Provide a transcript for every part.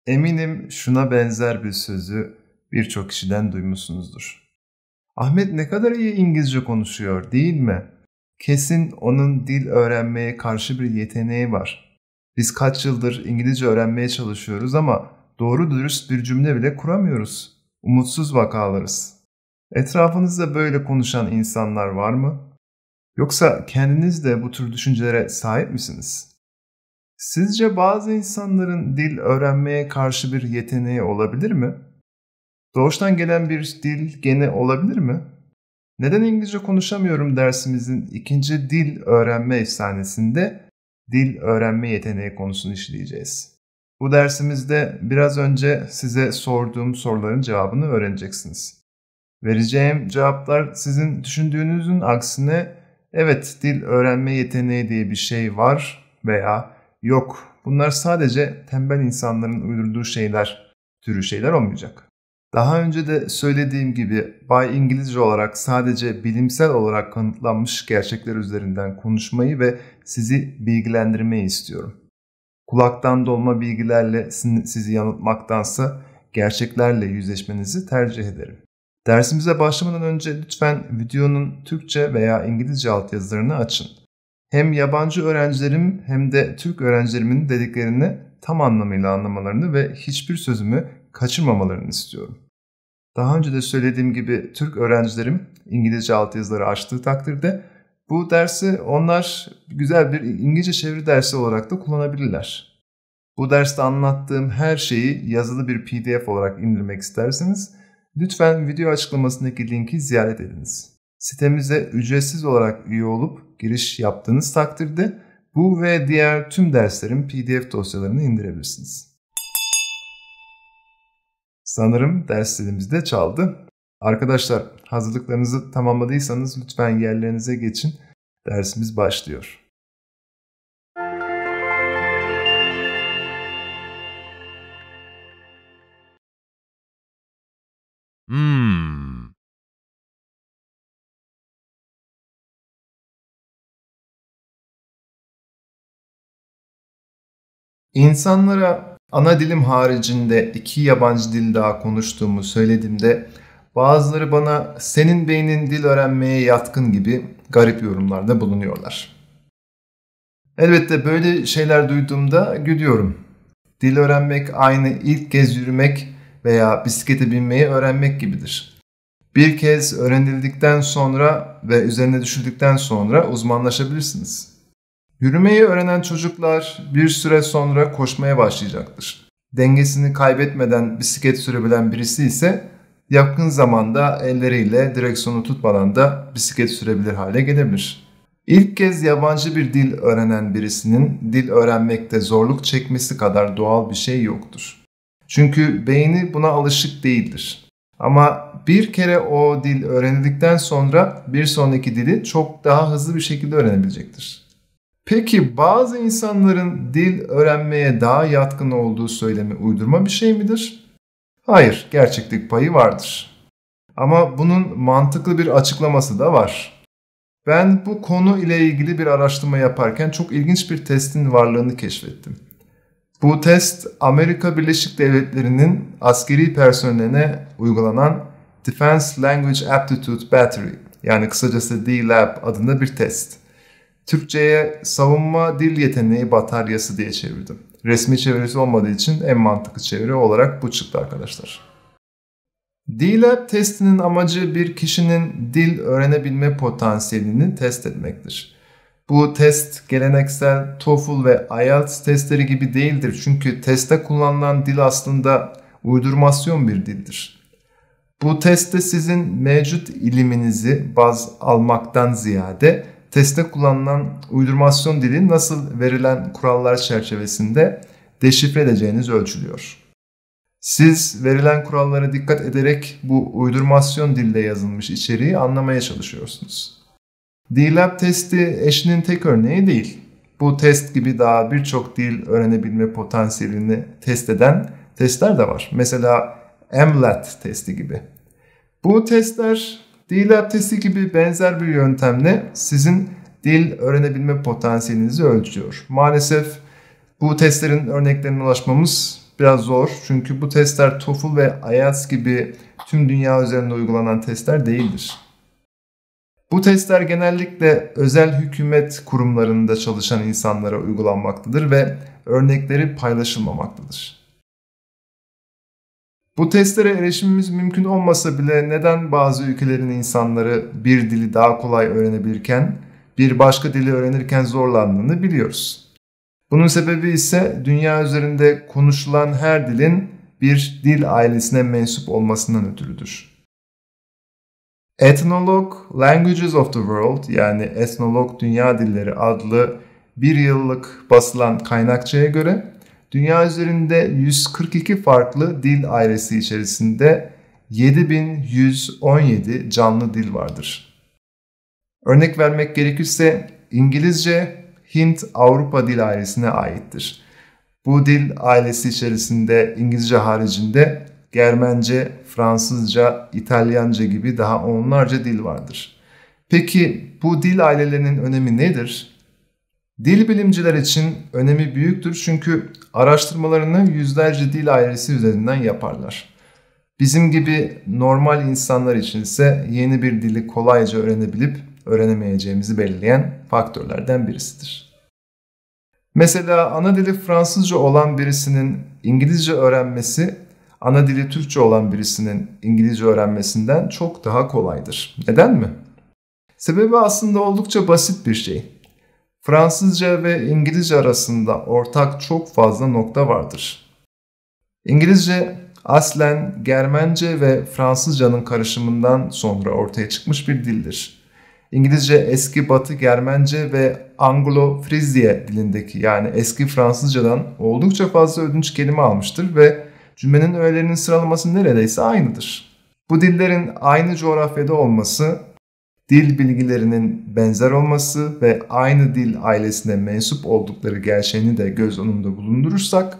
Eminim şuna benzer bir sözü birçok kişiden duymuşsunuzdur. Ahmet ne kadar iyi İngilizce konuşuyor, değil mi? Kesin onun dil öğrenmeye karşı bir yeteneği var. Biz kaç yıldır İngilizce öğrenmeye çalışıyoruz ama doğru dürüst bir cümle bile kuramıyoruz. Umutsuz vakalarız. Etrafınızda böyle konuşan insanlar var mı? Yoksa kendiniz de bu tür düşüncelere sahip misiniz? Sizce bazı insanların dil öğrenmeye karşı bir yeteneği olabilir mi? Doğuştan gelen bir dil geni olabilir mi? Neden İngilizce konuşamıyorum dersimizin ikinci dil öğrenme efsanesinde dil öğrenme yeteneği konusunu işleyeceğiz. Bu dersimizde biraz önce size sorduğum soruların cevabını öğreneceksiniz. Vereceğim cevaplar sizin düşündüğünüzün aksine evet dil öğrenme yeteneği diye bir şey var veya yok. Bunlar sadece tembel insanların uydurduğu türü şeyler olmayacak. Daha önce de söylediğim gibi Bay İngilizce olarak sadece bilimsel olarak kanıtlanmış gerçekler üzerinden konuşmayı ve sizi bilgilendirmeyi istiyorum. Kulaktan dolma bilgilerle sizi yanıltmaktansa gerçeklerle yüzleşmenizi tercih ederim. Dersimize başlamadan önce lütfen videonun Türkçe veya İngilizce altyazılarını açın. Hem yabancı öğrencilerim hem de Türk öğrencilerimin dediklerini tam anlamıyla anlamalarını ve hiçbir sözümü kaçırmamalarını istiyorum. Daha önce de söylediğim gibi Türk öğrencilerim İngilizce altyazıları açtığı takdirde bu dersi onlar güzel bir İngilizce çeviri dersi olarak da kullanabilirler. Bu derste anlattığım her şeyi yazılı bir PDF olarak indirmek isterseniz lütfen video açıklamasındaki linki ziyaret ediniz. Sitemize ücretsiz olarak üye olup giriş yaptığınız takdirde bu ve diğer tüm derslerin PDF dosyalarını indirebilirsiniz. Sanırım ders zilimizde çaldı. Arkadaşlar hazırlıklarınızı tamamladıysanız lütfen yerlerinize geçin. Dersimiz başlıyor. İnsanlara ana dilim haricinde 2 yabancı dil daha konuştuğumu söylediğimde bazıları bana senin beynin dil öğrenmeye yatkın gibi garip yorumlarda bulunuyorlar. Elbette böyle şeyler duyduğumda gülüyorum. Dil öğrenmek aynı ilk kez yürümek veya bisiklete binmeyi öğrenmek gibidir. Bir kez öğrenildikten sonra ve üzerine düşürdükten sonra uzmanlaşabilirsiniz. Yürümeyi öğrenen çocuklar bir süre sonra koşmaya başlayacaktır. Dengesini kaybetmeden bisiklet sürebilen birisi ise yakın zamanda elleriyle direksiyonu tutmadan da bisiklet sürebilir hale gelebilir. İlk kez yabancı bir dil öğrenen birisinin dil öğrenmekte zorluk çekmesi kadar doğal bir şey yoktur. Çünkü beyni buna alışık değildir. Ama bir kere o dil öğrenildikten sonra bir sonraki dili çok daha hızlı bir şekilde öğrenebilecektir. Peki bazı insanların dil öğrenmeye daha yatkın olduğu söylemi uydurma bir şey midir? Hayır, gerçeklik payı vardır. Ama bunun mantıklı bir açıklaması da var. Ben bu konu ile ilgili bir araştırma yaparken çok ilginç bir testin varlığını keşfettim. Bu test Amerika Birleşik Devletleri'nin askeri personeline uygulanan Defense Language Aptitude Battery yani kısacası DLAB adında bir test. Türkçe'ye savunma dil yeteneği bataryası diye çevirdim. Resmi çevirisi olmadığı için en mantıklı çeviri olarak bu çıktı arkadaşlar. DLAB testinin amacı bir kişinin dil öğrenebilme potansiyelini test etmektir. Bu test geleneksel TOEFL ve IELTS testleri gibi değildir çünkü testte kullanılan dil aslında uydurmasyon bir dildir. Bu testte sizin mevcut iliminizi baz almaktan ziyade testte kullanılan uydurmasyon dili nasıl verilen kurallar çerçevesinde deşifre edeceğiniz ölçülüyor. Siz verilen kurallara dikkat ederek bu uydurmasyon dille yazılmış içeriği anlamaya çalışıyorsunuz. DLAB testi eşinin tek örneği değil. Bu test gibi daha birçok dil öğrenebilme potansiyelini test eden testler de var. Mesela MLAT testi gibi. Bu testler DLAB testi gibi benzer bir yöntemle sizin dil öğrenebilme potansiyelinizi ölçüyor. Maalesef bu testlerin örneklerine ulaşmamız biraz zor çünkü bu testler TOEFL ve IELTS gibi tüm dünya üzerinde uygulanan testler değildir. Bu testler genellikle özel hükümet kurumlarında çalışan insanlara uygulanmaktadır ve örnekleri paylaşılmamaktadır. Bu testlere erişimimiz mümkün olmasa bile neden bazı ülkelerin insanları bir dili daha kolay öğrenebilirken bir başka dili öğrenirken zorlandığını biliyoruz. Bunun sebebi ise dünya üzerinde konuşulan her dilin bir dil ailesine mensup olmasından ötürüdür. Ethnologue Languages of the World yani Ethnologue Dünya Dilleri adlı bir yıllık basılan kaynakçaya göre dünya üzerinde 142 farklı dil ailesi içerisinde 7117 canlı dil vardır. Örnek vermek gerekirse İngilizce Hint-Avrupa dil ailesine aittir. Bu dil ailesi içerisinde İngilizce haricinde Germence, Fransızca, İtalyanca gibi daha onlarca dil vardır. Peki bu dil ailelerinin önemi nedir? Dil bilimciler için önemi büyüktür çünkü araştırmalarını yüzlerce dil ailesi üzerinden yaparlar. Bizim gibi normal insanlar için ise yeni bir dili kolayca öğrenebilip öğrenemeyeceğimizi belirleyen faktörlerden birisidir. Mesela ana dili Fransızca olan birisinin İngilizce öğrenmesi, ana dili Türkçe olan birisinin İngilizce öğrenmesinden çok daha kolaydır. Neden mi? Sebebi aslında oldukça basit bir şey. Fransızca ve İngilizce arasında ortak çok fazla nokta vardır. İngilizce aslen Germence ve Fransızcanın karışımından sonra ortaya çıkmış bir dildir. İngilizce eski Batı Germence ve Anglo-Frizye dilindeki yani eski Fransızcadan oldukça fazla ödünç kelime almıştır ve cümlenin öğelerinin sıralaması neredeyse aynıdır. Bu dillerin aynı coğrafyada olması, dil bilgilerinin benzer olması ve aynı dil ailesine mensup oldukları gerçeğini de göz önünde bulundurursak,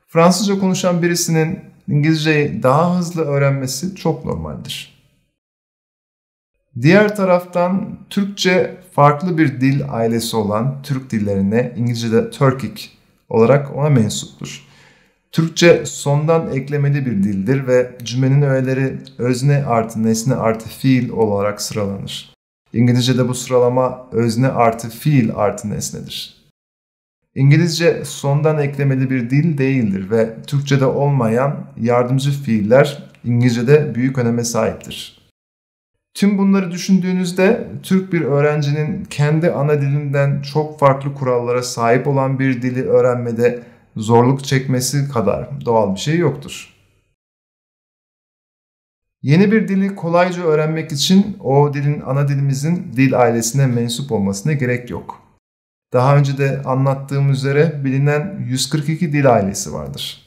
Fransızca konuşan birisinin İngilizceyi daha hızlı öğrenmesi çok normaldir. Diğer taraftan Türkçe farklı bir dil ailesi olan Türk dillerine İngilizce'de Turkic olarak ona mensuptur. Türkçe sondan eklemeli bir dildir ve cümlenin öğeleri özne artı nesne artı fiil olarak sıralanır. İngilizce'de bu sıralama özne artı fiil artı nesnedir. İngilizce sondan eklemeli bir dil değildir ve Türkçe'de olmayan yardımcı fiiller İngilizce'de büyük öneme sahiptir. Tüm bunları düşündüğünüzde Türk bir öğrencinin kendi ana dilinden çok farklı kurallara sahip olan bir dili öğrenmede zorluk çekmesi kadar doğal bir şey yoktur. Yeni bir dili kolayca öğrenmek için o dilin ana dilimizin dil ailesine mensup olmasına gerek yok. Daha önce de anlattığım üzere bilinen 142 dil ailesi vardır.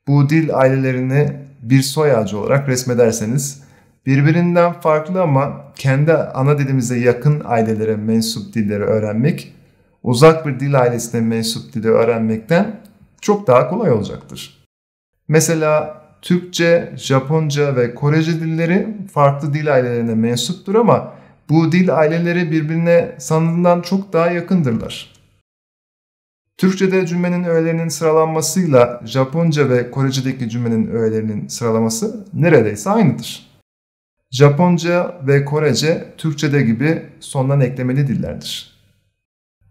Bu dil ailelerini bir soy ağacı olarak resmederseniz birbirinden farklı ama kendi ana dilimize yakın ailelere mensup dilleri öğrenmek, uzak bir dil ailesine mensup dili öğrenmekten çok daha kolay olacaktır. Mesela Türkçe, Japonca ve Korece dilleri farklı dil ailelerine mensuptur ama bu dil aileleri birbirine sanıldığından çok daha yakındırlar. Türkçe'de cümlenin öğelerinin sıralanmasıyla Japonca ve Korece'deki cümlenin öğelerinin sıralaması neredeyse aynıdır. Japonca ve Korece Türkçe'de gibi sondan eklemeli dillerdir.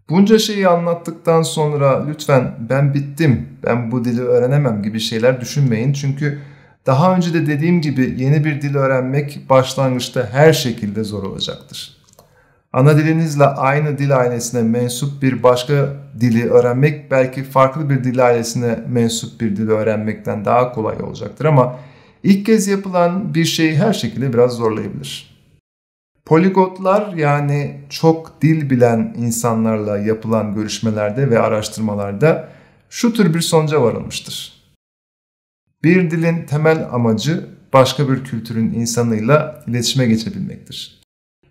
Bunca şeyi anlattıktan sonra lütfen ben bittim, ben bu dili öğrenemem gibi şeyler düşünmeyin. Çünkü daha önce de dediğim gibi yeni bir dil öğrenmek başlangıçta her şekilde zor olacaktır. Ana dilinizle aynı dil ailesine mensup bir başka dili öğrenmek belki farklı bir dil ailesine mensup bir dili öğrenmekten daha kolay olacaktır ama ilk kez yapılan bir şeyi her şekilde biraz zorlayabilir. Poligotlar yani çok dil bilen insanlarla yapılan görüşmelerde ve araştırmalarda şu tür bir sonuca varılmıştır. Bir dilin temel amacı başka bir kültürün insanıyla iletişime geçebilmektir.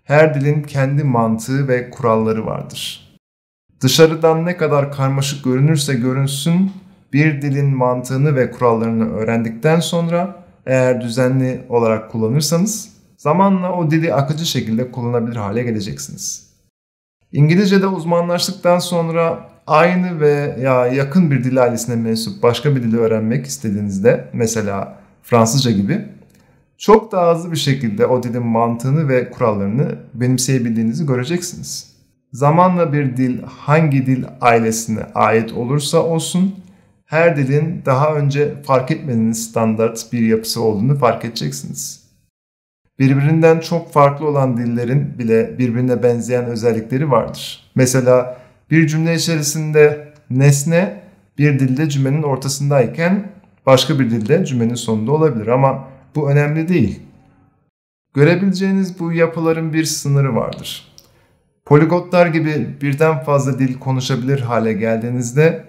Her dilin kendi mantığı ve kuralları vardır. Dışarıdan ne kadar karmaşık görünürse görünsün, bir dilin mantığını ve kurallarını öğrendikten sonra eğer düzenli olarak kullanırsanız zamanla o dili akıcı şekilde kullanabilir hale geleceksiniz. İngilizce'de uzmanlaştıktan sonra aynı veya yakın bir dil ailesine mensup başka bir dili öğrenmek istediğinizde, mesela Fransızca gibi, çok daha hızlı bir şekilde o dilin mantığını ve kurallarını benimseyebildiğinizi göreceksiniz. Zamanla bir dil hangi dil ailesine ait olursa olsun, her dilin daha önce fark etmediğiniz standart bir yapısı olduğunu fark edeceksiniz. Birbirinden çok farklı olan dillerin bile birbirine benzeyen özellikleri vardır. Mesela bir cümle içerisinde nesne bir dilde cümlenin ortasındayken başka bir dilde cümlenin sonunda olabilir, ama bu önemli değil. Görebileceğiniz bu yapıların bir sınırı vardır. Poliglotlar gibi birden fazla dil konuşabilir hale geldiğinizde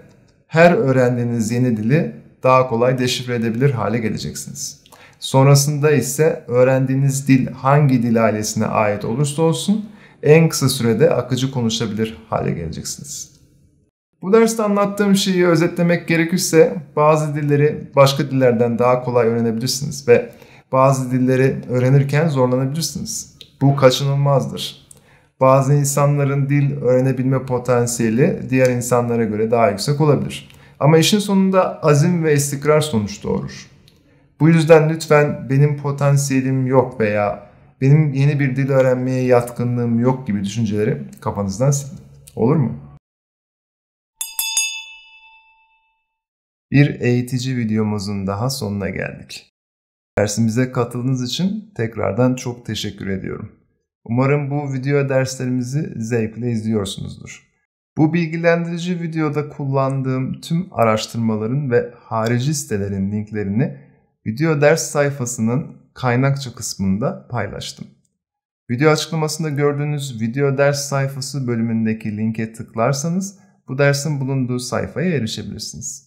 her öğrendiğiniz yeni dili daha kolay deşifre edebilir hale geleceksiniz. Sonrasında ise öğrendiğiniz dil hangi dil ailesine ait olursa olsun en kısa sürede akıcı konuşabilir hale geleceksiniz. Bu derste anlattığım şeyi özetlemek gerekirse bazı dilleri başka dillerden daha kolay öğrenebilirsiniz ve bazı dilleri öğrenirken zorlanabilirsiniz. Bu kaçınılmazdır. Bazı insanların dil öğrenebilme potansiyeli diğer insanlara göre daha yüksek olabilir. Ama işin sonunda azim ve istikrar sonuç doğurur. Bu yüzden lütfen benim potansiyelim yok veya benim yeni bir dil öğrenmeye yatkınlığım yok gibi düşünceleri kafanızdan silin. Olur mu? Bir eğitici videomuzun daha sonuna geldik. Dersimize katıldığınız için tekrardan çok teşekkür ediyorum. Umarım bu video derslerimizi zevkle izliyorsunuzdur. Bu bilgilendirici videoda kullandığım tüm araştırmaların ve harici sitelerin linklerini video ders sayfasının kaynakça kısmında paylaştım. Video açıklamasında gördüğünüz video ders sayfası bölümündeki linke tıklarsanız bu dersin bulunduğu sayfaya erişebilirsiniz.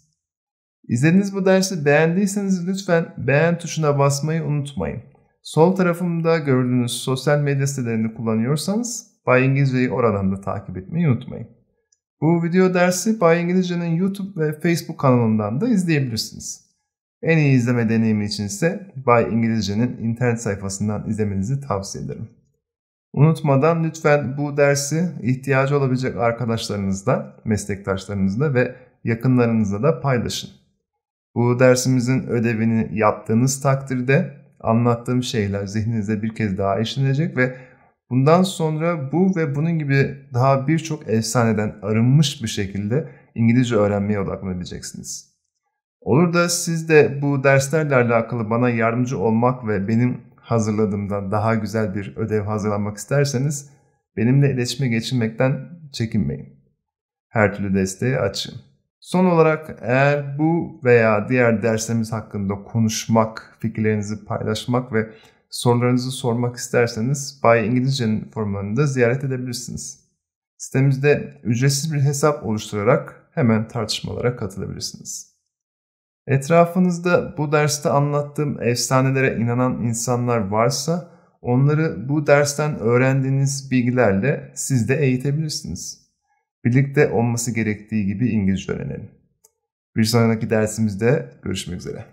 İzlediğiniz bu dersi beğendiyseniz lütfen beğen tuşuna basmayı unutmayın. Sol tarafımda gördüğünüz sosyal medya sitelerini kullanıyorsanız Bay İngilizce'yi oradan da takip etmeyi unutmayın. Bu video dersi Bay İngilizce'nin YouTube ve Facebook kanalından da izleyebilirsiniz. En iyi izleme deneyimi için ise Bay İngilizce'nin internet sayfasından izlemenizi tavsiye ederim. Unutmadan lütfen bu dersi ihtiyacı olabilecek arkadaşlarınızla, meslektaşlarınızla ve yakınlarınızla da paylaşın. Bu dersimizin ödevini yaptığınız takdirde anlattığım şeyler zihninize bir kez daha işlenecek ve bundan sonra bu ve bunun gibi daha birçok efsaneden arınmış bir şekilde İngilizce öğrenmeye odaklanabileceksiniz. Olur da siz de bu derslerle alakalı bana yardımcı olmak ve benim hazırladığımdan daha güzel bir ödev hazırlamak isterseniz benimle iletişime geçirmekten çekinmeyin. Her türlü desteğe açığım. Son olarak eğer bu veya diğer derslerimiz hakkında konuşmak, fikirlerinizi paylaşmak ve sorularınızı sormak isterseniz Bay İngilizce'nin forumlarını da ziyaret edebilirsiniz. Sitemizde ücretsiz bir hesap oluşturarak hemen tartışmalara katılabilirsiniz. Etrafınızda bu derste anlattığım efsanelere inanan insanlar varsa onları bu dersten öğrendiğiniz bilgilerle siz de eğitebilirsiniz. Birlikte olması gerektiği gibi İngilizce öğrenelim. Bir sonraki dersimizde görüşmek üzere.